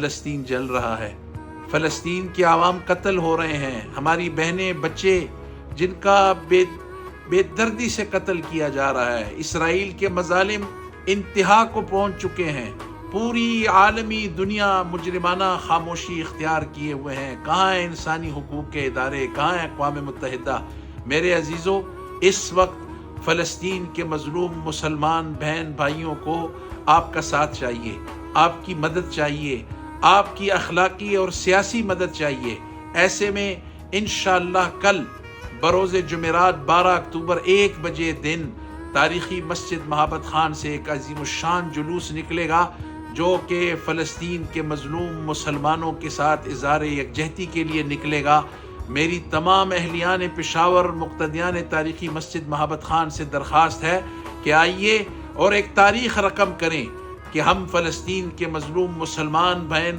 فلسطین جل رہا ہے، فلسطین کے عوام قتل ہو رہے ہیں، ہماری بہنیں بچے جن کا بے دردی سے قتل کیا جا رہا ہے۔ اسرائیل کے مظالم انتہا کو پہنچ چکے ہیں، پوری عالمی دنیا مجرمانہ خاموشی اختیار کیے ہوئے ہیں۔ کہاں ہیں انسانی حقوق کے ادارے، کہاں ہے اقوام متحدہ؟ میرے عزیزو، اس وقت فلسطین کے مظلوم مسلمان بہن بھائیوں کو آپ کا ساتھ چاہیے، آپ کی مدد چاہیے، آپ کی اخلاقی اور سیاسی مدد چاہیے۔ ایسے میں انشاءاللہ کل بروز جمعرات 12 اکتوبر 1 بجے دن تاریخی مسجد مہابت خان سے ایک عظیم الشان جلوس نکلے گا، جو کہ فلسطین کے مظلوم مسلمانوں کے ساتھ اظہار یکجہتی کے لیے نکلے گا۔ میری تمام اہلیان پشاور مقتدیان تاریخی مسجد مہابت خان سے درخواست ہے کہ آئیے اور ایک تاریخ رقم کریں کہ ہم فلسطین کے مظلوم مسلمان بہن